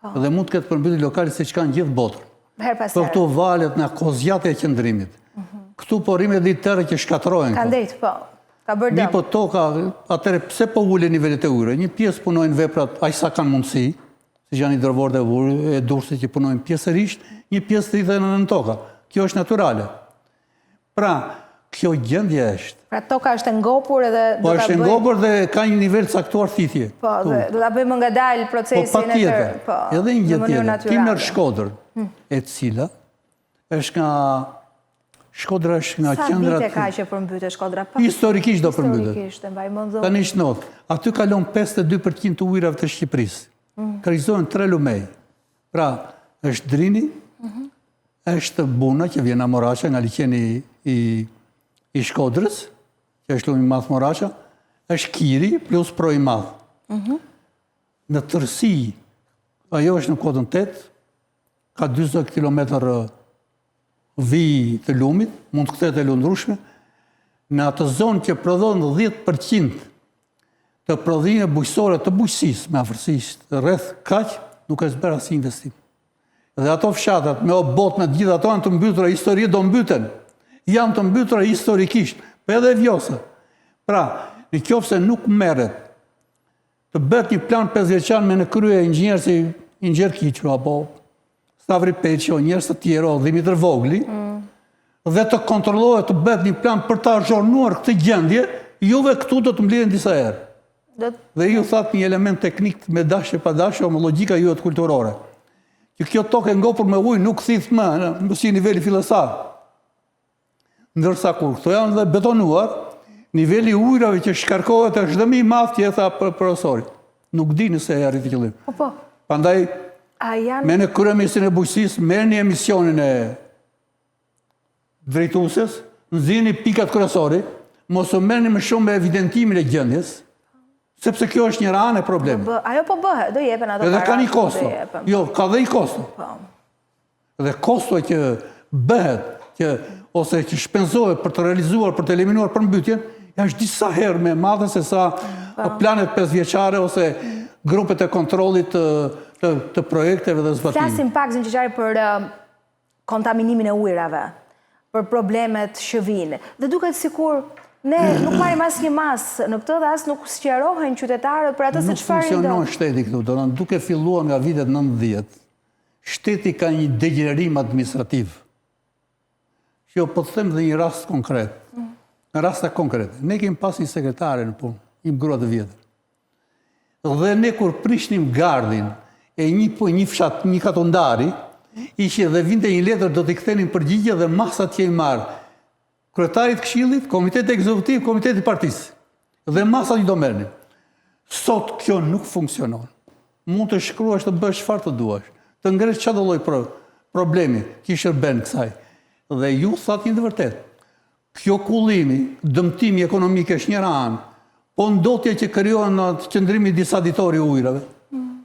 Dhe mund të ketë përmbytje lokale se që kanë gjithë botën. Po këtu valet në kozjate e qëndrimit. Këtu porime dhe tërë që shkatrojnë. Ka ndejtë, po. Ka bërë dëmë. Mi po toka, atëre pse po ule nivellet e ujre? Një pjesë punojnë veprat, aq sa kanë mundësi, si janë hidrovor dhe e durse që punojnë pjesërisht, një pjesë të rrithe në toka. Kjo është naturale. Pra, kjo gjendje është. Pra toka është ngopur edhe... Po është ngopur dhe ka një nivel caktuar thithje. Po, dhe do ta bëjmë nga dalë procesin e tërë. Po, edhe një gjë tjetër. Ti merr Shkodrën, e cila është nga Shkodra është nga qendra... Sa vite ka që përmbytet Shkodra? Historikisht do përmbytet. Historikisht, e mbaj mend zonë. Tani shnot. Aty kalon 52% të ujrave të Shqipërisë. Krizohen 3 lumej. Pra, është Drini, është Buna, që vjen nga Moraqa, nga liqeni i Shkodrës, që është lumi madh Moraqa, është Kiri plus Pro i madh. Në tërësi, ajo është në kodën 8, ka 20 kilometër vi të lumit, mund të kthehet e lundrueshme, në atë zonë që prodhon 10% të prodhime bujqësore të bujqësisë, me afërsisht rreth kaq, nuk është bërë asnjë investim. Dhe ato fshatat me obot me gjithë ato janë të mbytura, histori do mbyten. Janë të mbytura historikisht, po edhe vjosa. Pra, në qoftë se nuk merret të bëhet një plan 5 vjeçar me në krye inxhinier si Inxhinier Kiçu apo Stavri Peçi, njerëz të tjerë, Dimitër Vogli, dhe të kontrollohet të bëhet një plan për të azhurnuar këtë gjendje, juve këtu do të mblidhen disa herë. Dhe ju thatë një element teknik me dashje pa dashje, o me logjika juve të kulturore. Që kjo tokë e ngopur me ujë nuk thith më, në si niveli fillestar. Ndërsa kur këto janë dhe betonuar, niveli ujrave që shkarkohet është dhe më i madh që tha profesori. Nuk di nëse e arriti qëllim. Po. Prandaj me në kryeministrin e bujqësisë, merrni emisionin e drejtueses, nxjini pikat kryesore, mos u merrni më shumë me evidentimin e gjendjes, sepse kjo është një anë e problemit. Ajo po bëhet, do jepen ato para. Edhe ka një kosto. Jo, ka dhe një kosto. Dhe kosto që bëhet, ose që shpenzohet për të realizuar, për të eliminuar përmbytjen, është disa herë me madhe se sa planet 5 vjeçare ose grupet e kontrollit të projekteve dhe zbatimit. Flasim pak zënqeqari për kontaminimin e ujrave, për problemet shëvin. Dhe duket sikur ne nuk marrim asnjë masë në këtë dhe as nuk sqarohen qytetarët për atë se çfarë ndodh. Nuk funksionon shteti këtu, do të thonë duke filluar nga vitet 90, shteti ka një degenerim administrativ. Jo, po të them dhe një rast konkret. Në raste konkrete. Ne kemi pas një sekretare në punë, një grua të vjetër. Dhe ne kur prishnim gardhin e një fshat, një katondari, ishte dhe vinte një letër do t'i kthenin përgjigje dhe masat që i marrë kryetarit këshillit, komiteti ekzekutiv, komiteti partisë. Dhe masat i do merrnin. Sot kjo nuk funksionon. Mund të shkruash të bësh çfarë të duash, të ngresh çdo lloj problemi që shërben kësaj. Dhe ju thatë një të vërtet. Kjo kullimi, dëmtimi ekonomik është njëra anë, po ndotje që krijohen në qëndrimi disa ditori ujrave.